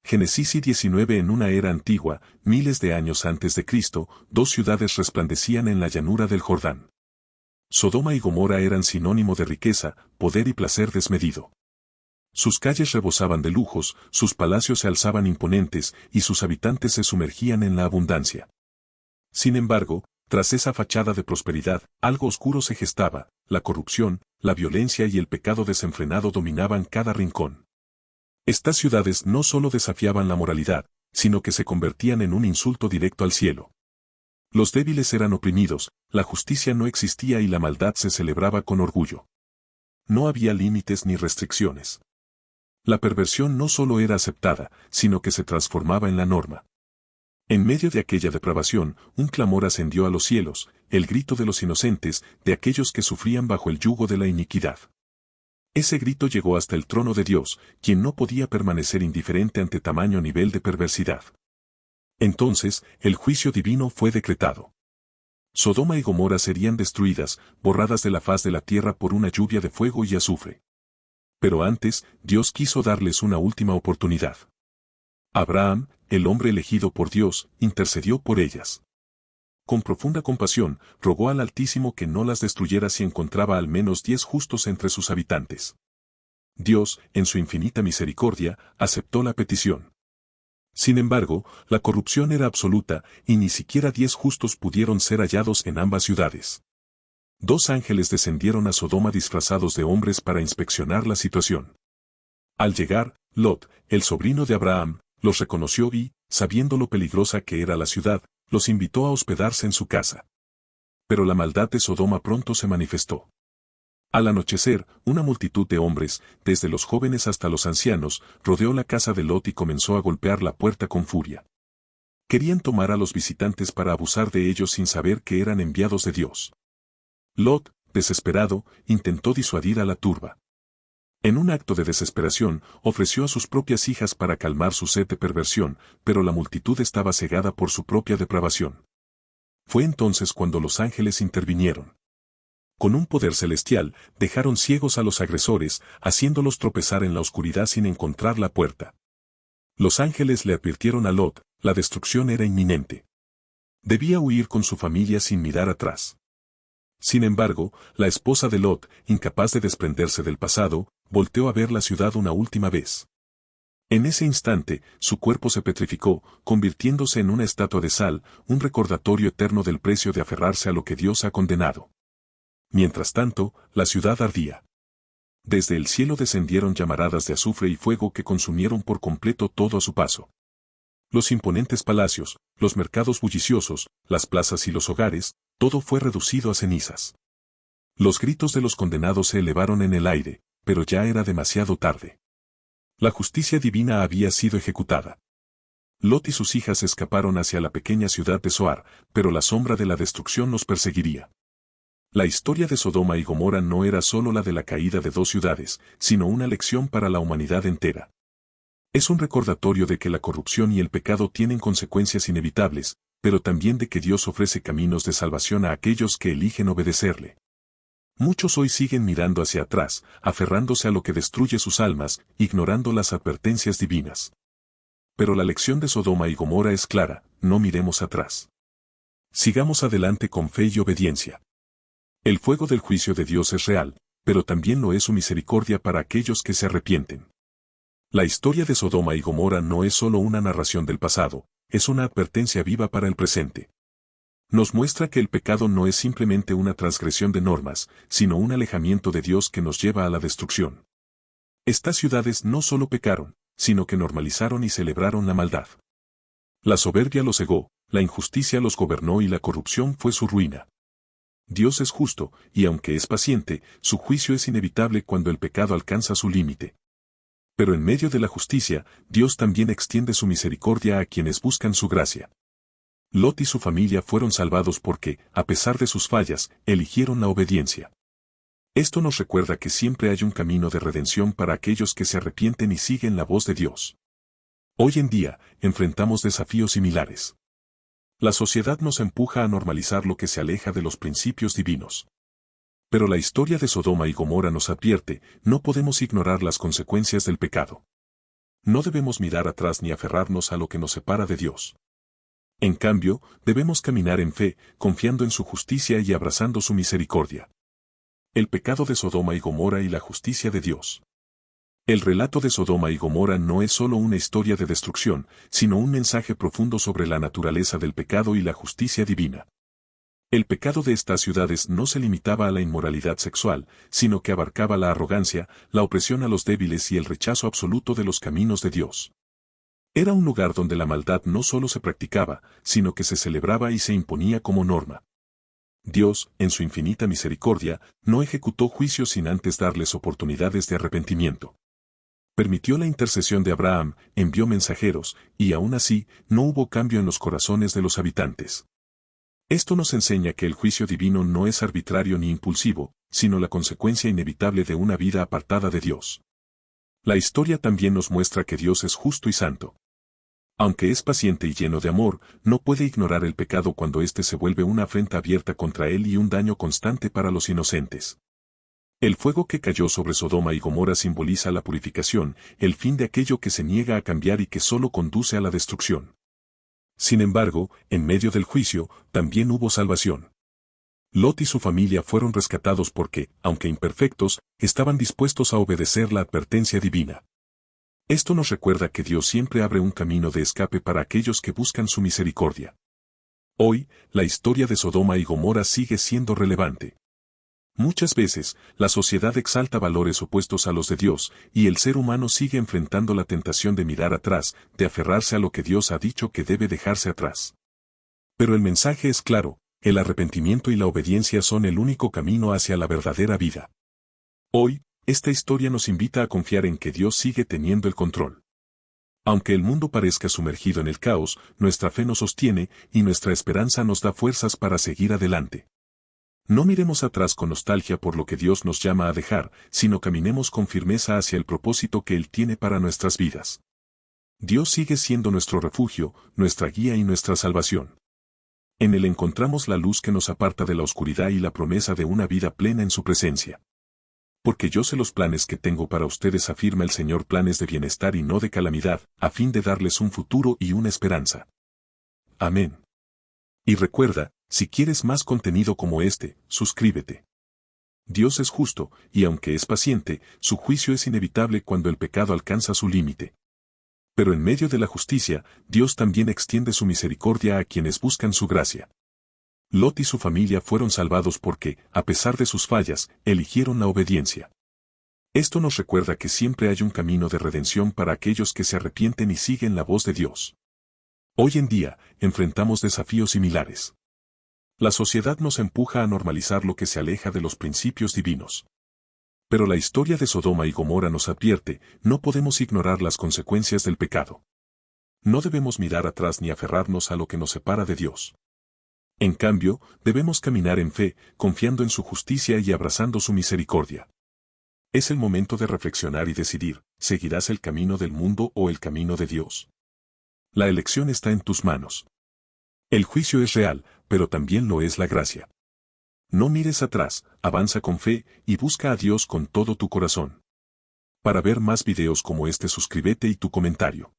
Génesis 19. En una era antigua, miles de años antes de Cristo, dos ciudades resplandecían en la llanura del Jordán. Sodoma y Gomorra eran sinónimo de riqueza, poder y placer desmedido. Sus calles rebosaban de lujos, sus palacios se alzaban imponentes y sus habitantes se sumergían en la abundancia. Sin embargo, tras esa fachada de prosperidad, algo oscuro se gestaba: la corrupción, la violencia y el pecado desenfrenado dominaban cada rincón. Estas ciudades no solo desafiaban la moralidad, sino que se convertían en un insulto directo al cielo. Los débiles eran oprimidos, la justicia no existía y la maldad se celebraba con orgullo. No había límites ni restricciones. La perversión no solo era aceptada, sino que se transformaba en la norma. En medio de aquella depravación, un clamor ascendió a los cielos, el grito de los inocentes, de aquellos que sufrían bajo el yugo de la iniquidad. Ese grito llegó hasta el trono de Dios, quien no podía permanecer indiferente ante tamaño nivel de perversidad. Entonces, el juicio divino fue decretado. Sodoma y Gomorra serían destruidas, borradas de la faz de la tierra por una lluvia de fuego y azufre. Pero antes, Dios quiso darles una última oportunidad. Abraham, el hombre elegido por Dios, intercedió por ellas. Con profunda compasión, rogó al Altísimo que no las destruyera si encontraba al menos 10 justos entre sus habitantes. Dios, en su infinita misericordia, aceptó la petición. Sin embargo, la corrupción era absoluta, y ni siquiera 10 justos pudieron ser hallados en ambas ciudades. 2 ángeles descendieron a Sodoma disfrazados de hombres para inspeccionar la situación. Al llegar, Lot, el sobrino de Abraham, los reconoció y, sabiendo lo peligrosa que era la ciudad, los invitó a hospedarse en su casa. Pero la maldad de Sodoma pronto se manifestó. Al anochecer, una multitud de hombres, desde los jóvenes hasta los ancianos, rodeó la casa de Lot y comenzó a golpear la puerta con furia. Querían tomar a los visitantes para abusar de ellos sin saber que eran enviados de Dios. Lot, desesperado, intentó disuadir a la turba. En un acto de desesperación, ofreció a sus propias hijas para calmar su sed de perversión, pero la multitud estaba cegada por su propia depravación. Fue entonces cuando los ángeles intervinieron. Con un poder celestial, dejaron ciegos a los agresores, haciéndolos tropezar en la oscuridad sin encontrar la puerta. Los ángeles le advirtieron a Lot: la destrucción era inminente. Debía huir con su familia sin mirar atrás. Sin embargo, la esposa de Lot, incapaz de desprenderse del pasado, volteó a ver la ciudad una última vez. En ese instante, su cuerpo se petrificó, convirtiéndose en una estatua de sal, un recordatorio eterno del precio de aferrarse a lo que Dios ha condenado. Mientras tanto, la ciudad ardía. Desde el cielo descendieron llamaradas de azufre y fuego que consumieron por completo todo a su paso. Los imponentes palacios, los mercados bulliciosos, las plazas y los hogares, todo fue reducido a cenizas. Los gritos de los condenados se elevaron en el aire, pero ya era demasiado tarde. La justicia divina había sido ejecutada. Lot y sus hijas escaparon hacia la pequeña ciudad de Zoar, pero la sombra de la destrucción los perseguiría. La historia de Sodoma y Gomorra no era solo la de la caída de 2 ciudades, sino una lección para la humanidad entera. Es un recordatorio de que la corrupción y el pecado tienen consecuencias inevitables, pero también de que Dios ofrece caminos de salvación a aquellos que eligen obedecerle. Muchos hoy siguen mirando hacia atrás, aferrándose a lo que destruye sus almas, ignorando las advertencias divinas. Pero la lección de Sodoma y Gomorra es clara: no miremos atrás. Sigamos adelante con fe y obediencia. El fuego del juicio de Dios es real, pero también lo es su misericordia para aquellos que se arrepienten. La historia de Sodoma y Gomorra no es solo una narración del pasado, es una advertencia viva para el presente. Nos muestra que el pecado no es simplemente una transgresión de normas, sino un alejamiento de Dios que nos lleva a la destrucción. Estas ciudades no solo pecaron, sino que normalizaron y celebraron la maldad. La soberbia los cegó, la injusticia los gobernó y la corrupción fue su ruina. Dios es justo, y aunque es paciente, su juicio es inevitable cuando el pecado alcanza su límite. Pero en medio de la justicia, Dios también extiende su misericordia a quienes buscan su gracia. Lot y su familia fueron salvados porque, a pesar de sus fallas, eligieron la obediencia. Esto nos recuerda que siempre hay un camino de redención para aquellos que se arrepienten y siguen la voz de Dios. Hoy en día, enfrentamos desafíos similares. La sociedad nos empuja a normalizar lo que se aleja de los principios divinos. Pero la historia de Sodoma y Gomorra nos advierte: no podemos ignorar las consecuencias del pecado. No debemos mirar atrás ni aferrarnos a lo que nos separa de Dios. En cambio, debemos caminar en fe, confiando en su justicia y abrazando su misericordia. El pecado de Sodoma y Gomorra y la justicia de Dios. El relato de Sodoma y Gomorra no es solo una historia de destrucción, sino un mensaje profundo sobre la naturaleza del pecado y la justicia divina. El pecado de estas ciudades no se limitaba a la inmoralidad sexual, sino que abarcaba la arrogancia, la opresión a los débiles y el rechazo absoluto de los caminos de Dios. Era un lugar donde la maldad no solo se practicaba, sino que se celebraba y se imponía como norma. Dios, en su infinita misericordia, no ejecutó juicios sin antes darles oportunidades de arrepentimiento. Permitió la intercesión de Abraham, envió mensajeros, y aún así, no hubo cambio en los corazones de los habitantes. Esto nos enseña que el juicio divino no es arbitrario ni impulsivo, sino la consecuencia inevitable de una vida apartada de Dios. La historia también nos muestra que Dios es justo y santo. Aunque es paciente y lleno de amor, no puede ignorar el pecado cuando éste se vuelve una afrenta abierta contra él y un daño constante para los inocentes. El fuego que cayó sobre Sodoma y Gomorra simboliza la purificación, el fin de aquello que se niega a cambiar y que solo conduce a la destrucción. Sin embargo, en medio del juicio, también hubo salvación. Lot y su familia fueron rescatados porque, aunque imperfectos, estaban dispuestos a obedecer la advertencia divina. Esto nos recuerda que Dios siempre abre un camino de escape para aquellos que buscan su misericordia. Hoy, la historia de Sodoma y Gomorra sigue siendo relevante. Muchas veces, la sociedad exalta valores opuestos a los de Dios, y el ser humano sigue enfrentando la tentación de mirar atrás, de aferrarse a lo que Dios ha dicho que debe dejarse atrás. Pero el mensaje es claro, el arrepentimiento y la obediencia son el único camino hacia la verdadera vida. Hoy, esta historia nos invita a confiar en que Dios sigue teniendo el control. Aunque el mundo parezca sumergido en el caos, nuestra fe nos sostiene y nuestra esperanza nos da fuerzas para seguir adelante. No miremos atrás con nostalgia por lo que Dios nos llama a dejar, sino caminemos con firmeza hacia el propósito que Él tiene para nuestras vidas. Dios sigue siendo nuestro refugio, nuestra guía y nuestra salvación. En Él encontramos la luz que nos aparta de la oscuridad y la promesa de una vida plena en su presencia. Porque yo sé los planes que tengo para ustedes, afirma el Señor, planes de bienestar y no de calamidad, a fin de darles un futuro y una esperanza. Amén. Y recuerda, si quieres más contenido como este, suscríbete. Dios es justo, y aunque es paciente, su juicio es inevitable cuando el pecado alcanza su límite. Pero en medio de la justicia, Dios también extiende su misericordia a quienes buscan su gracia. Lot y su familia fueron salvados porque, a pesar de sus fallas, eligieron la obediencia. Esto nos recuerda que siempre hay un camino de redención para aquellos que se arrepienten y siguen la voz de Dios. Hoy en día, enfrentamos desafíos similares. La sociedad nos empuja a normalizar lo que se aleja de los principios divinos. Pero la historia de Sodoma y Gomorra nos advierte, no podemos ignorar las consecuencias del pecado. No debemos mirar atrás ni aferrarnos a lo que nos separa de Dios. En cambio, debemos caminar en fe, confiando en su justicia y abrazando su misericordia. Es el momento de reflexionar y decidir, ¿seguirás el camino del mundo o el camino de Dios? La elección está en tus manos. El juicio es real, pero también lo es la gracia. No mires atrás, avanza con fe y busca a Dios con todo tu corazón. Para ver más videos como este, suscríbete y tu comentario.